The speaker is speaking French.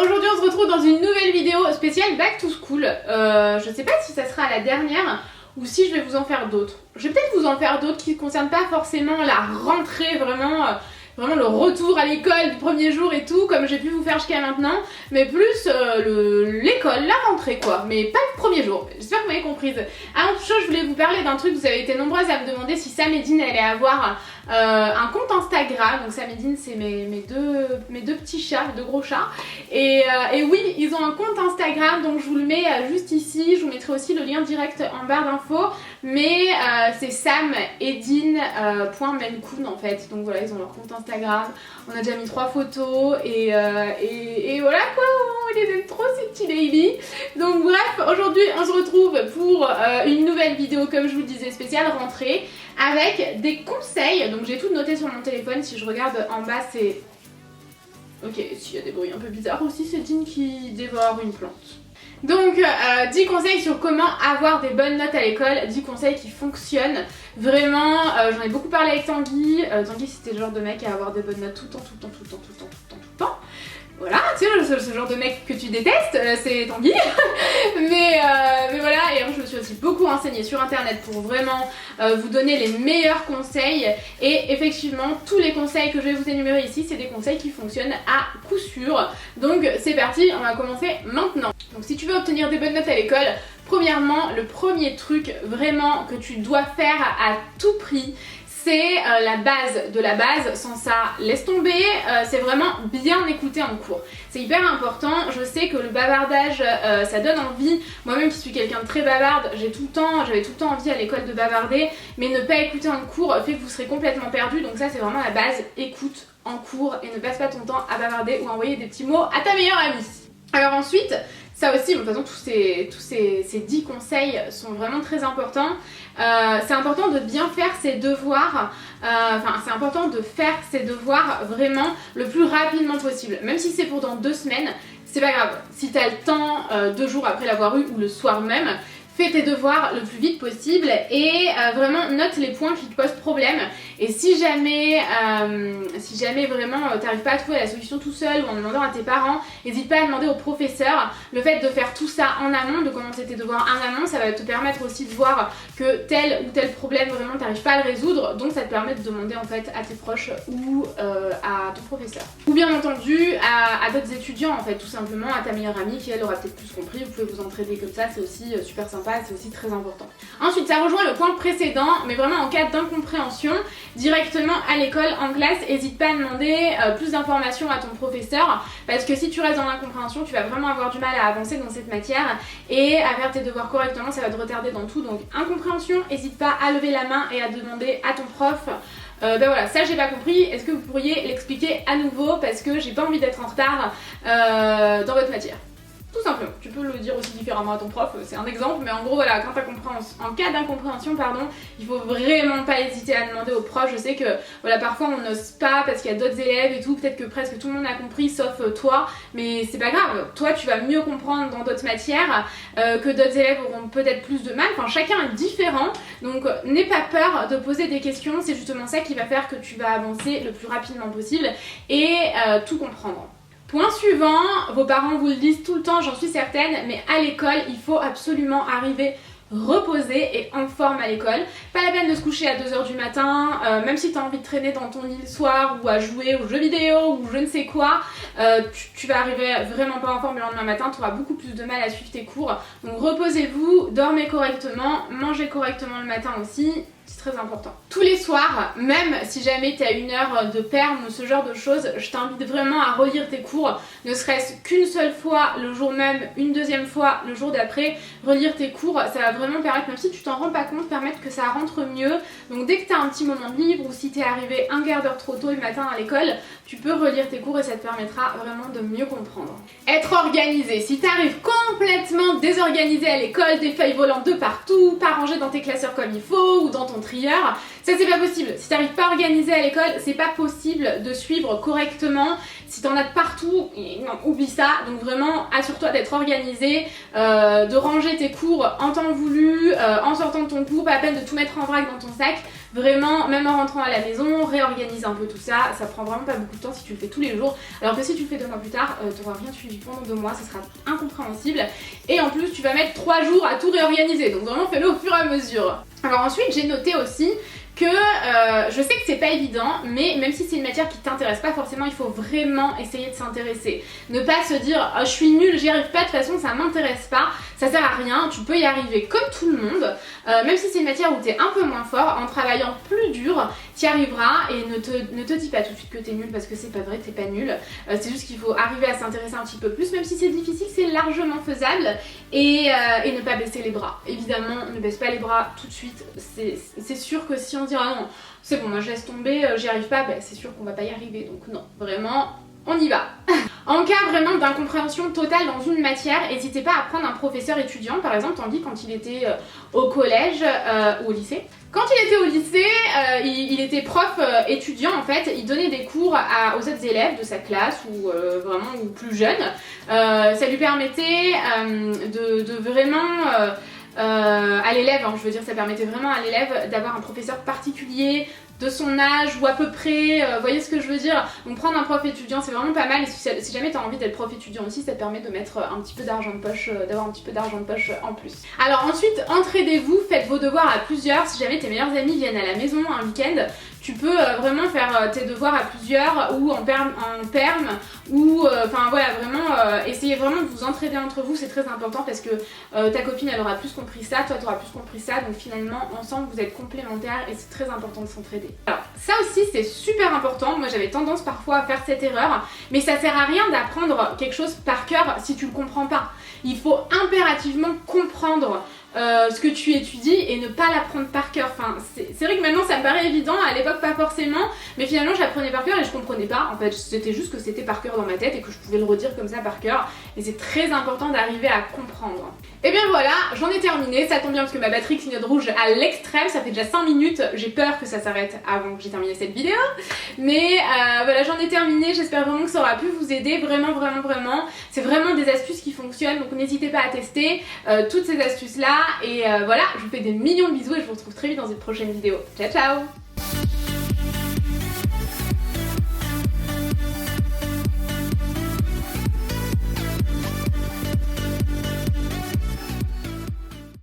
aujourd'hui on se retrouve dans une nouvelle vidéo spéciale Back to School. Je sais pas si ça sera la dernière ou si je vais vous en faire d'autres. Je vais peut-être vous en faire d'autres qui ne concernent pas forcément la rentrée, vraiment le retour à l'école du premier jour et tout, comme j'ai pu vous faire jusqu'à maintenant, mais plus l'école, la rentrée quoi, mais pas le premier jour. J'espère que vous m'avez comprise. Avant toute chose, je voulais vous parler d'un truc, vous avez été nombreuses à me demander si Sam et Dean allait avoir un compte Instagram. Donc Sam et Dean, c'est mes deux petits chats, mes deux gros chats. Et oui, ils ont un compte Instagram, donc je vous le mets juste ici. Je vous mettrai aussi le lien direct en barre d'infos. Mais c'est Sam et Dean.Menkoun en fait. Donc voilà, ils ont leur compte Instagram. On a déjà mis 3 photos et voilà quoi, ils aiment trop ces petits baby. Donc bref, aujourd'hui on se retrouve pour une nouvelle vidéo, comme je vous le disais, spéciale rentrée, avec des conseils. Donc j'ai tout noté sur mon téléphone. Si je regarde en bas, c'est... Ok, s'il y a des bruits un peu bizarres aussi, c'est Dean qui dévore une plante. Donc 10 conseils sur comment avoir des bonnes notes à l'école, 10 conseils qui fonctionnent vraiment. J'en ai beaucoup parlé avec Tanguy. Tanguy, c'était le genre de mec à avoir des bonnes notes tout le temps. Voilà, tu sais, ce genre de mec que tu détestes, c'est Tanguy. mais voilà, et je me suis aussi beaucoup renseignée sur internet pour vraiment vous donner les meilleurs conseils. Et effectivement, tous les conseils que je vais vous énumérer ici, c'est des conseils qui fonctionnent à coup sûr. Donc c'est parti, on va commencer maintenant. Donc si tu veux obtenir des bonnes notes à l'école, premièrement, le premier truc vraiment que tu dois faire à tout prix, c'est la base de la base. Sans ça, laisse tomber. C'est vraiment bien écouter en cours. C'est hyper important. Je sais que le bavardage, ça donne envie. Moi-même qui suis quelqu'un de très bavarde, j'avais tout le temps envie à l'école de bavarder. Mais ne pas écouter en cours fait que vous serez complètement perdu. Donc ça, c'est vraiment la base. Écoute en cours et ne passe pas ton temps à bavarder ou à envoyer des petits mots à ta meilleure amie. Alors ensuite, ça aussi, de toute façon, tous ces 10 conseils sont vraiment très importants. C'est important de bien faire ses devoirs, c'est important de faire ses devoirs vraiment le plus rapidement possible. Même si c'est pour dans 2 semaines, c'est pas grave. Si t'as le temps 2 jours après l'avoir eu ou le soir même, fais tes devoirs le plus vite possible et vraiment note les points qui te posent problème. Et si jamais vraiment t'arrives pas à trouver la solution tout seul ou en demandant à tes parents, n'hésite pas à demander au professeur. Le fait de faire tout ça en amont, de commencer tes devoirs en amont, ça va te permettre aussi de voir que tel ou tel problème vraiment t'arrives pas à le résoudre. Donc ça te permet de demander en fait à tes proches ou à ton professeur. Ou bien entendu à d'autres étudiants en fait, tout simplement à ta meilleure amie qui elle aura peut-être plus compris. Vous pouvez vous entraider comme ça, c'est aussi super sympa. C'est aussi très important. Ensuite, ça rejoint le point précédent, mais vraiment en cas d'incompréhension, directement à l'école, en classe, n'hésite pas à demander plus d'informations à ton professeur, parce que si tu restes dans l'incompréhension, tu vas vraiment avoir du mal à avancer dans cette matière et à faire tes devoirs correctement, ça va te retarder dans tout. Donc incompréhension, n'hésite pas à lever la main et à demander à ton prof. Ben voilà, ça j'ai pas compris, est-ce que vous pourriez l'expliquer à nouveau, parce que j'ai pas envie d'être en retard dans votre matière. Tout simplement, tu peux le dire aussi différemment à ton prof, c'est un exemple, mais en gros voilà, en cas d'incompréhension, il faut vraiment pas hésiter à demander au prof. Je sais que voilà, parfois on n'ose pas parce qu'il y a d'autres élèves et tout, peut-être que presque tout le monde a compris sauf toi, mais c'est pas grave, toi tu vas mieux comprendre dans d'autres matières que d'autres élèves auront peut-être plus de mal, enfin chacun est différent, donc n'aie pas peur de poser des questions, c'est justement ça qui va faire que tu vas avancer le plus rapidement possible et tout comprendre. Point suivant, vos parents vous le disent tout le temps, j'en suis certaine, mais à l'école, il faut absolument arriver reposé et en forme à l'école. Pas la peine de se coucher à 2h du matin, même si tu as envie de traîner dans ton lit le soir ou à jouer aux jeux vidéo ou je ne sais quoi, tu vas arriver vraiment pas en forme le lendemain matin, tu auras beaucoup plus de mal à suivre tes cours. Donc reposez-vous, dormez correctement, mangez correctement le matin aussi. C'est très important. Tous les soirs, même si jamais tu as 1 heure de perme ou ce genre de choses, je t'invite vraiment à relire tes cours, ne serait-ce qu'une seule fois le jour même, une deuxième fois le jour d'après. Relire tes cours, ça va vraiment permettre, même si tu t'en rends pas compte, permettre que ça rentre mieux. Donc dès que tu as un petit moment de libre ou si tu es arrivé 1/4 d'heure trop tôt le matin à l'école, tu peux relire tes cours et ça te permettra vraiment de mieux comprendre. Être organisé. Si tu arrives complètement désorganisé à l'école, des feuilles volantes de partout, pas rangées dans tes classeurs comme il faut ou dans ton trieur, ça c'est pas possible. Si t'arrives pas organisé à l'école, c'est pas possible de suivre correctement. Si t'en as de partout, non, oublie ça. Donc vraiment, assure-toi d'être organisé, de ranger tes cours en temps voulu, en sortant de ton cours, pas la peine de tout mettre en vrac dans ton sac. Vraiment, même en rentrant à la maison, réorganise un peu tout ça. Ça prend vraiment pas beaucoup de temps si tu le fais tous les jours. Alors que si tu le fais 2 mois plus tard, t'auras rien suivi pendant 2 mois, ça sera incompréhensible. Et en plus, tu vas mettre 3 jours à tout réorganiser. Donc vraiment, fais-le au fur et à mesure. Alors ensuite, j'ai noté aussi que je sais que c'est pas évident, mais même si c'est une matière qui t'intéresse pas forcément, il faut vraiment essayer de s'intéresser. Ne pas se dire oh, je suis nulle, j'y arrive pas, de toute façon ça m'intéresse pas, ça sert à rien, tu peux y arriver comme tout le monde. Même si c'est une matière où t'es un peu moins fort, en travaillant plus dur, t'y arriveras et ne te dis pas tout de suite que t'es nul parce que c'est pas vrai, t'es pas nul. C'est juste qu'il faut arriver à s'intéresser un petit peu plus, même si c'est difficile, c'est largement faisable et ne pas baisser les bras. Évidemment, ne baisse pas les bras tout de suite, c'est sûr que si on dit ah non, c'est bon, moi je laisse tomber, j'y arrive pas, bah, c'est sûr qu'on va pas y arriver, donc non, vraiment, on y va. En cas vraiment d'incompréhension totale dans une matière, n'hésitez pas à prendre un professeur étudiant, par exemple Tanguy quand il était au collège ou au lycée. Quand il était au lycée, il était prof étudiant en fait, il donnait des cours aux autres élèves de sa classe ou vraiment ou plus jeunes. Ça lui permettait de vraiment... à l'élève, hein, je veux dire, ça permettait vraiment à l'élève d'avoir un professeur particulier de son âge ou à peu près, vous voyez ce que je veux dire. Donc prendre un prof étudiant c'est vraiment pas mal, et si jamais tu as envie d'être prof étudiant aussi, ça te permet de mettre un petit peu d'argent de poche, d'avoir un petit peu d'argent de poche en plus. Alors ensuite, entraidez-vous, faites vos devoirs à plusieurs. Si jamais tes meilleurs amis viennent à la maison un week-end, tu peux vraiment faire tes devoirs à plusieurs ou en perm ou enfin voilà, vraiment essayez vraiment de vous entraider entre vous, c'est très important parce que ta copine elle aura plus compris ça, toi tu auras plus compris ça, donc finalement ensemble vous êtes complémentaires et c'est très important de s'entraider. Alors ça aussi c'est super important, moi j'avais tendance parfois à faire cette erreur, mais ça sert à rien d'apprendre quelque chose par cœur si tu le comprends pas. Il faut impérativement comprendre ce que tu étudies et ne pas l'apprendre par cœur. Enfin, c'est vrai que maintenant ça me paraît évident, à l'époque pas forcément, mais finalement j'apprenais par cœur et je comprenais pas. En fait, c'était juste que c'était par cœur dans ma tête et que je pouvais le redire comme ça par cœur. Et c'est très important d'arriver à comprendre. Et bien voilà, j'en ai terminé. Ça tombe bien parce que ma batterie clignote rouge à l'extrême. Ça fait déjà 5 minutes. J'ai peur que ça s'arrête avant que j'ai terminé cette vidéo. Mais voilà, j'en ai terminé. J'espère vraiment que ça aura pu vous aider. Vraiment, vraiment, vraiment. C'est vraiment des astuces qui fonctionnent. Donc n'hésitez pas à tester toutes ces astuces-là. Et voilà, je vous fais des millions de bisous et je vous retrouve très vite dans une prochaine vidéo. Ciao, ciao!